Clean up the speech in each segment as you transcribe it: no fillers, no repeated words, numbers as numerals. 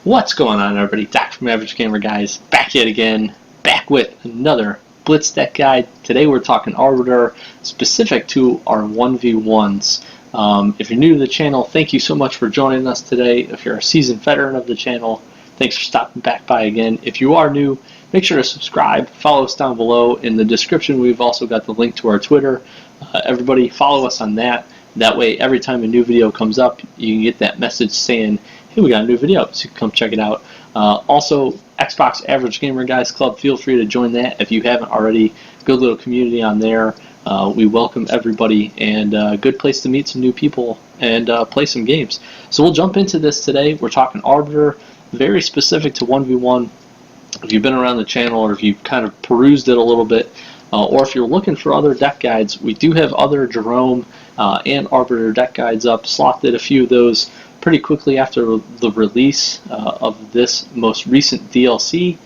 What's going on, everybody? Doc from Average Gamer Guys, back yet again, back with another Blitz deck guide. Today we're talking Arbiter, specific to our 1v1s. If you're new to the channel, thank you so much for joining us today. If you're a seasoned veteran of the channel, thanks for stopping back by again. If you are new, make sure to subscribe, follow us down below. In the description, we've also got the link to our Twitter. Everybody follow us on that. That way, every time a new video comes up, you can get that message saying, hey, we got a new video, so you can come check it out. Also, Xbox Average Gamer Guys Club, feel free to join that if you haven't already. Good little community on there. We welcome everybody, and a good place to meet some new people and play some games. So we'll jump into this today. We're talking Arbiter, very specific to 1v1. If you've been around the channel or if you've kind of perused it a little bit, or if you're looking for other deck guides, we do have other Jerome and Arbiter deck guides up. Sloth did a few of those pretty quickly after the release of this most recent DLC,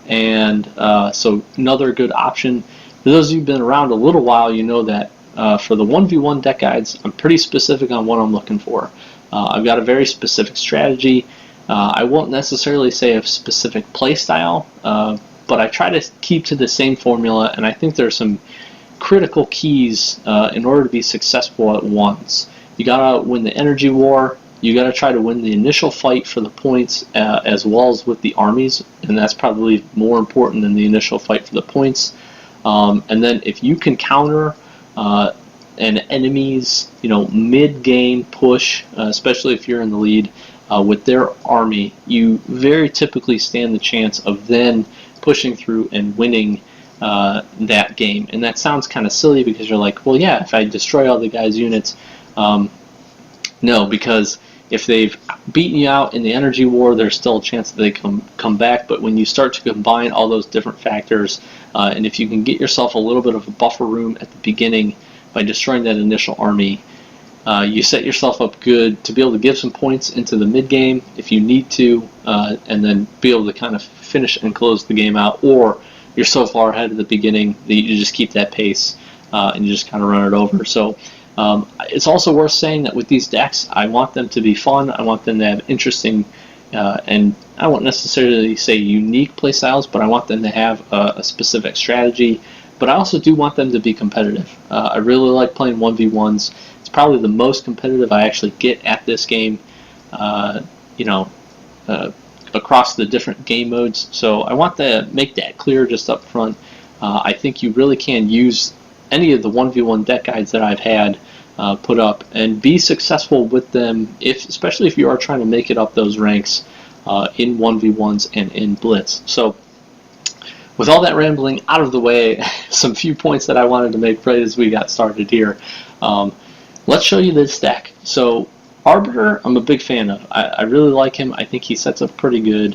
and so another good option. For those of you who've been around a little while, you know that for the 1v1 deck guides, I'm pretty specific on what I'm looking for. I've got a very specific strategy. I won't necessarily say a specific play style, but I try to keep to the same formula, and I think there's some critical keys in order to be successful at once. You gotta win the energy war. You got to try to win the initial fight for the points as well as with the armies, and that's probably more important than the initial fight for the points. And then if you can counter an enemy's mid-game push, especially if you're in the lead with their army, you very typically stand the chance of then pushing through and winning that game. And that sounds kind of silly because you're like, well, yeah, if I destroy all the guys' units, no, because if they've beaten you out in the energy war, there's still a chance that they come back. But when you start to combine all those different factors, and if you can get yourself a little bit of a buffer room at the beginning by destroying that initial army, you set yourself up good to be able to give some points into the mid game if you need to, and then be able to kind of finish and close the game out. Or you're so far ahead at the beginning that you just keep that pace and you just kind of run it over. So it's also worth saying that with these decks, I want them to be fun. I want them to have interesting, and I won't necessarily say unique playstyles, but I want them to have a specific strategy. But I also do want them to be competitive. I really like playing 1v1s. It's probably the most competitive I actually get at this game, across the different game modes. So I want to make that clear just up front. I think you really can use any of the 1v1 deck guides that I've had put up and be successful with them, especially if you are trying to make it up those ranks in 1v1s and in Blitz. So with all that rambling out of the way, some few points that I wanted to make right as we got started here. Let's show you this deck. So Arbiter, I'm a big fan of. I really like him. I think he sets up pretty good.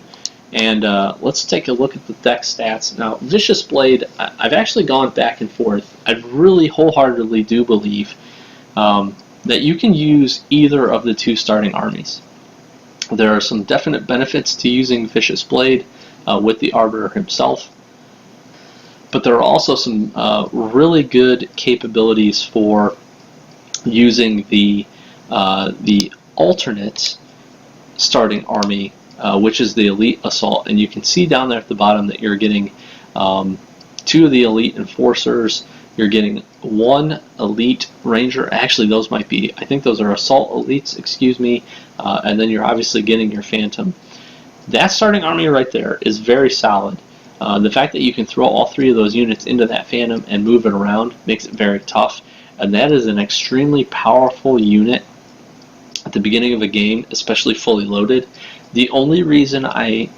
And let's take a look at the deck stats. Now, Vicious Blade, I've actually gone back and forth. I really wholeheartedly do believe that you can use either of the two starting armies. There are some definite benefits to using Vicious Blade with the Arbiter himself, but there are also some really good capabilities for using the alternate starting army, which is the Elite Assault. And you can see down there at the bottom that you're getting 2 of the Elite Enforcers, you're getting 1 Elite Ranger, actually those might be, I think those are Assault Elites, excuse me, and then you're obviously getting your Phantom. That starting army right there is very solid. The fact that you can throw all 3 of those units into that Phantom and move it around makes it very tough, and that is an extremely powerful unit at the beginning of a game, especially fully loaded. The only reason I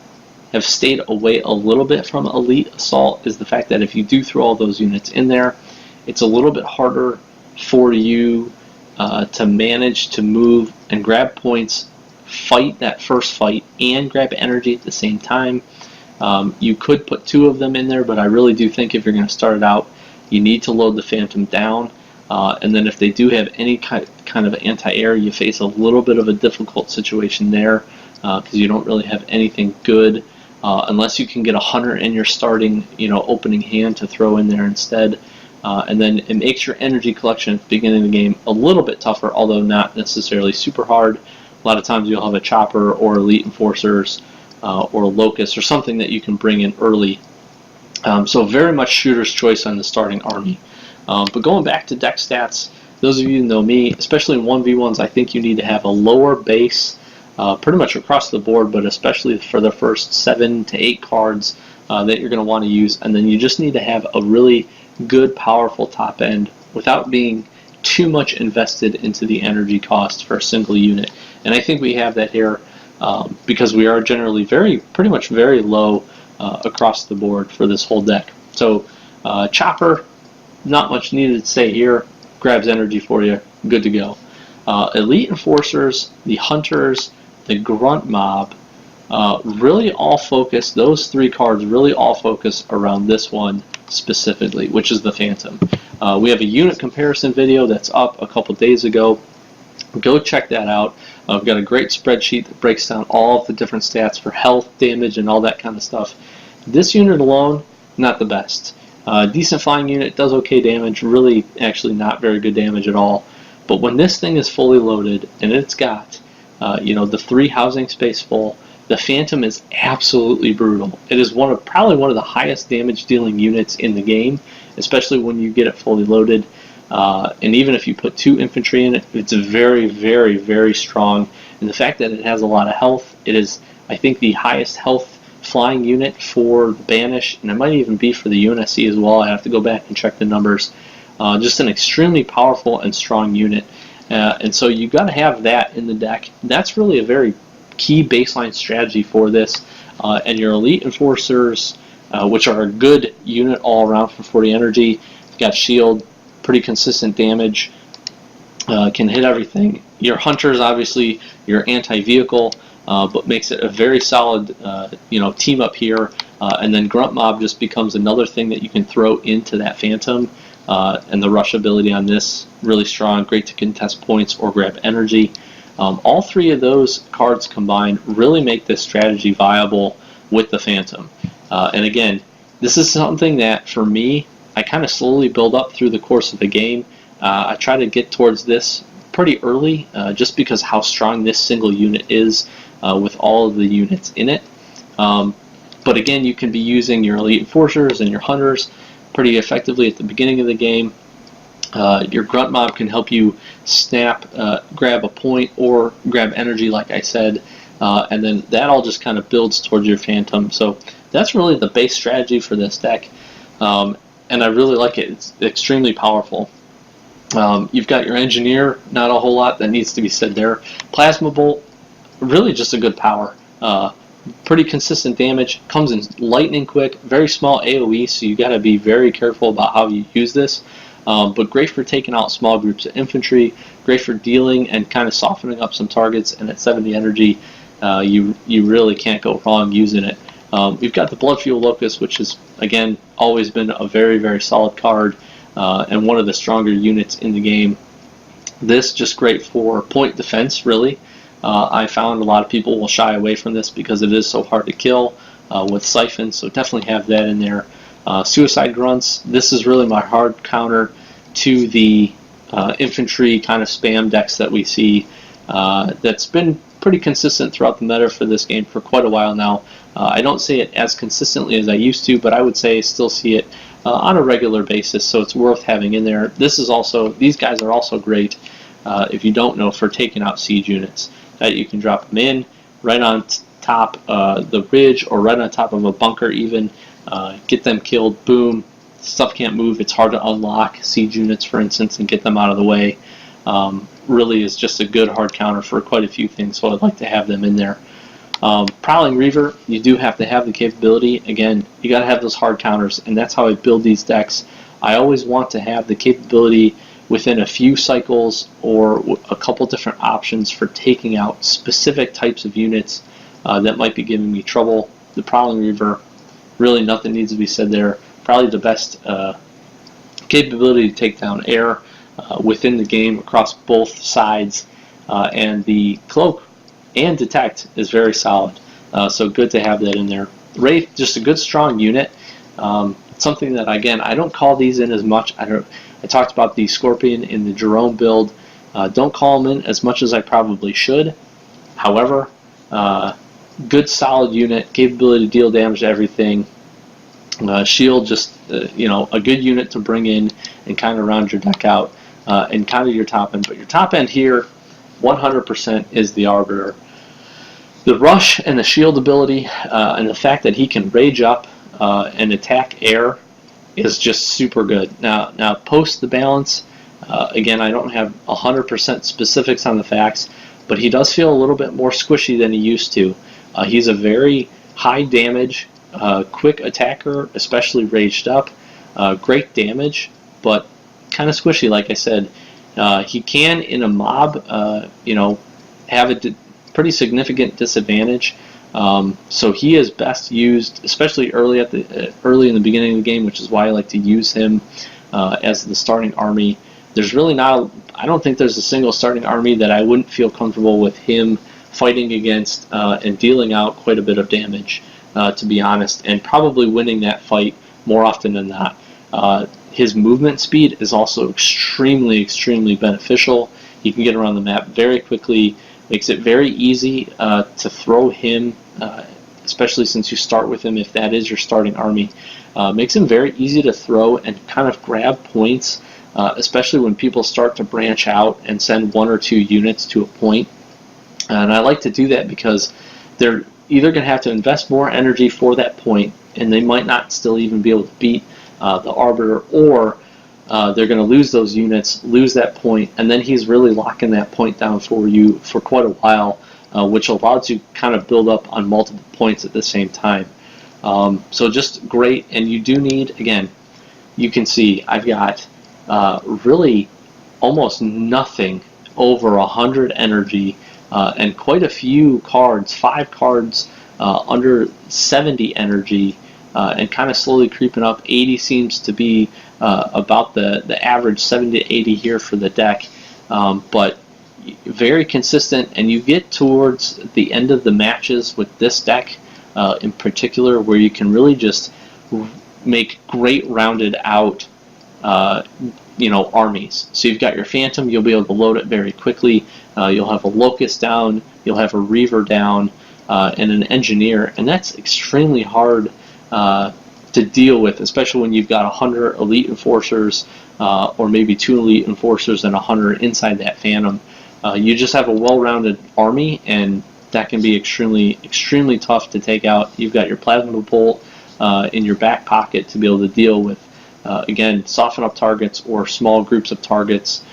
have stayed away a little bit from Elite Assault is the fact that if you do throw all those units in there, it's a little bit harder for you to manage to move and grab points, fight that first fight, and grab energy at the same time. You could put 2 of them in there, but I really do think if you're going to start it out, you need to load the Phantom down. And then if they do have any kind of anti-air, you face a little bit of a difficult situation there because you don't really have anything good unless you can get a hunter in your starting, opening hand to throw in there instead. And then it makes your energy collection at the beginning of the game a little bit tougher, although not necessarily super hard. a lot of times you'll have a chopper or elite enforcers or locust or something that you can bring in early. So very much shooter's choice on the starting army. But going back to deck stats, those of you who know me, especially in 1v1s, I think you need to have a lower base pretty much across the board, but especially for the first 7 to 8 cards that you're going to want to use. And then you just need to have a really good, powerful top end without being too much invested into the energy cost for a single unit. And I think we have that here because we are generally pretty much very low across the board for this whole deck. So chopper, not much needed to say here, grabs energy for you, good to go. Elite enforcers, the hunters, the grunt mob, really all focus, those 3 cards really all focus around this one specifically, which is the Phantom. We have a unit comparison video that's up a couple days ago. Go check that out. I've got a great spreadsheet that breaks down all of the different stats for health, damage, and all that kind of stuff. This unit alone, not the best. Decent flying unit, does okay damage, really actually not very good damage at all. But when this thing is fully loaded and it's got the 3 housing space full, the Phantom is absolutely brutal. It is probably one of the highest damage dealing units in the game, especially when you get it fully loaded. And even if you put 2 infantry in it, it's very, very, very strong. And the fact that it has a lot of health, it is, I think, the highest health flying unit for the Banish, and it might even be for the UNSC as well. I have to go back and check the numbers. Just an extremely powerful and strong unit. And so you've got to have that in the deck. That's really a very key baseline strategy for this. And your elite enforcers, which are a good unit all around for 40 energy. You've got shield, pretty consistent damage, can hit everything. Your hunters, obviously, your anti-vehicle, but makes it a very solid team up here. And then Grunt Mob just becomes another thing that you can throw into that Phantom. And the rush ability on this, really strong, great to contest points or grab energy. All 3 of those cards combined really make this strategy viable with the Phantom. And again, this is something that, for me, I kind of slowly build up through the course of the game. I try to get towards this pretty early, just because how strong this single unit is with all of the units in it. But again, you can be using your elite enforcers and your hunters pretty effectively at the beginning of the game. Your Grunt Mob can help you snap, grab a point, or grab energy, like I said, and then that all just kind of builds towards your Phantom. So that's really the base strategy for this deck, and I really like it. It's extremely powerful. You've got your Engineer, not a whole lot that needs to be said there. Plasma Bolt, really just a good power. Pretty consistent damage, comes in lightning quick, very small AoE, so you got to be very careful about how you use this. But great for taking out small groups of infantry, great for dealing and kind of softening up some targets, and at 70 energy, you really can't go wrong using it. We've got the Bloodfuel Locust, which has, again, always been a very, very solid card, and one of the stronger units in the game. This just great for point defense, really. I found a lot of people will shy away from this because it is so hard to kill with Siphon, so definitely have that in there. Suicide Grunts, this is really my hard counter to the infantry kind of spam decks that we see. That's been pretty consistent throughout the meta for this game for quite a while now. I don't see it as consistently as I used to, but I would say I still see it on a regular basis, so it's worth having in there. These guys are also great, if you don't know, for taking out siege units. That you can drop them in right on top the ridge or right on top of a bunker even. Get them killed, boom, stuff can't move, it's hard to unlock siege units, for instance, and get them out of the way. Really is just a good hard counter for quite a few things, so I'd like to have them in there. Prowling Reaver, you do have to have the capability. Again, you got to have those hard counters, and that's how I build these decks. I always want to have the capability within a few cycles or a couple different options for taking out specific types of units that might be giving me trouble. The Prowling Reaver, really nothing needs to be said there. Probably the best capability to take down air within the game across both sides, and the Cloak and Detect is very solid, so good to have that in there. Wraith, just a good strong unit. Something that, again, I don't call these in as much. I talked about the Scorpion in the Jerome build. Don't call them in as much as I probably should. However, good solid unit, capability to deal damage to everything. Shield, just a good unit to bring in and kind of round your deck out, and kind of your top end. But your top end here, 100% is the Arbiter. The rush and the shield ability, and the fact that he can rage up and attack air is just super good. Now post the balance, again, I don't have 100% specifics on the facts, but he does feel a little bit more squishy than he used to. He's a very high damage, quick attacker, especially raged up. Great damage, but kind of squishy, like I said. He can, in a mob, have a pretty significant disadvantage. So he is best used, especially early in the beginning of the game, which is why I like to use him as the starting army. There's really I don't think there's a single starting army that I wouldn't feel comfortable with him fighting against and dealing out quite a bit of damage, to be honest, and probably winning that fight more often than not. His movement speed is also extremely beneficial. He can get around the map very quickly, makes it very easy to throw him, especially since you start with him if that is your starting army. Makes him very easy to throw and kind of grab points, especially when people start to branch out and send 1 or 2 units to a point. And I like to do that because they're either going to have to invest more energy for that point, and they might not still even be able to beat the Arbiter, or they're going to lose those units, lose that point, and then he's really locking that point down for you for quite a while, which allows you to kind of build up on multiple points at the same time. So just great, and you do need, again, you can see I've got really almost nothing over 100 energy, and quite a few cards, 5 cards under 70 energy, and kind of slowly creeping up. 80 seems to be about the average, 70 to 80 here for the deck, but very consistent, and you get towards the end of the matches with this deck in particular where you can really just make great rounded out armies. So you've got your Phantom, you'll be able to load it very quickly. You'll have a Locust down, you'll have a Reaver down, and an Engineer, and that's extremely hard to deal with, especially when you've got 100 Elite Enforcers, or maybe 2 Elite Enforcers and 100 inside that Phantom. You just have a well-rounded army, and that can be extremely tough to take out. You've got your Plasma Bolt in your back pocket to be able to deal with, again, soften up targets or small groups of targets,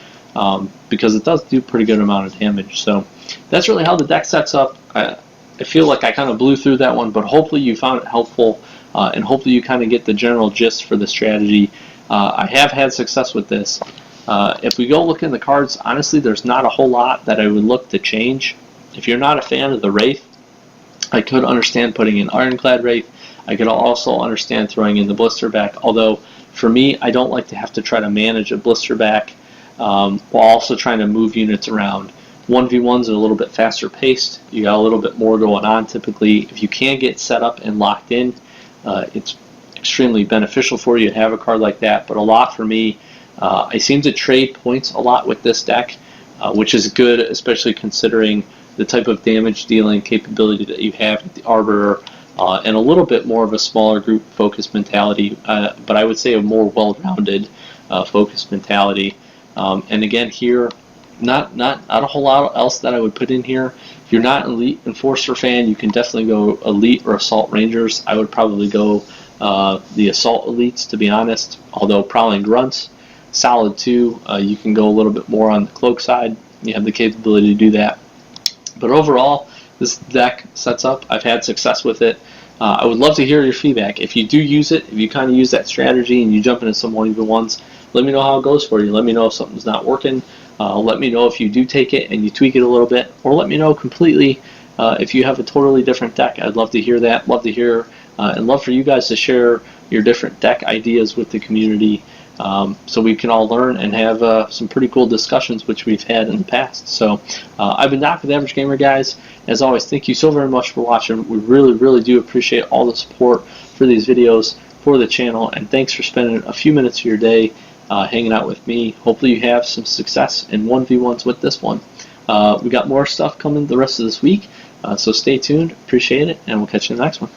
because it does do a pretty good amount of damage. So that's really how the deck sets up. I feel like I kind of blew through that one, but hopefully you found it helpful, and hopefully you kind of get the general gist for the strategy. I have had success with this. If we go look in the cards, honestly, there's not a whole lot that I would look to change. If you're not a fan of the Wraith, I could understand putting in Ironclad Wraith. I could also understand throwing in the Blisterback, although for me, I don't like to have to try to manage a Blisterback while also trying to move units around. 1v1s are a little bit faster paced. You got a little bit more going on typically. If you can get set up and locked in, it's extremely beneficial for you to have a card like that. But a lot for me, I seem to trade points a lot with this deck, which is good, especially considering the type of damage dealing capability that you have with the Arbiter, and a little bit more of a smaller group focused mentality, but I would say a more well-rounded focused mentality. And again here, not a whole lot else that I would put in here. If you're not an Elite Enforcer fan, you can definitely go Elite or Assault Rangers. I would probably go the Assault Elites, to be honest, although Prowling Grunts, solid too. You can go a little bit more on the Cloak side. You have the capability to do that. But overall, this deck sets up. I've had success with it. I would love to hear your feedback. If you do use it, if you kind of use that strategy and you jump into some 1v1s, let me know how it goes for you. Let me know if something's not working. Let me know if you do take it and you tweak it a little bit, or let me know completely if you have a totally different deck. I'd love to hear that. Love to hear and love for you guys to share your different deck ideas with the community, so we can all learn and have some pretty cool discussions, which we've had in the past. So I've been Doc with Average Gamer, guys. As always, thank you so very much for watching. We really do appreciate all the support for these videos, for the channel, and thanks for spending a few minutes of your day hanging out with me. Hopefully you have some success in 1v1s with this one. We got more stuff coming the rest of this week, so stay tuned. Appreciate it, and we'll catch you in the next one.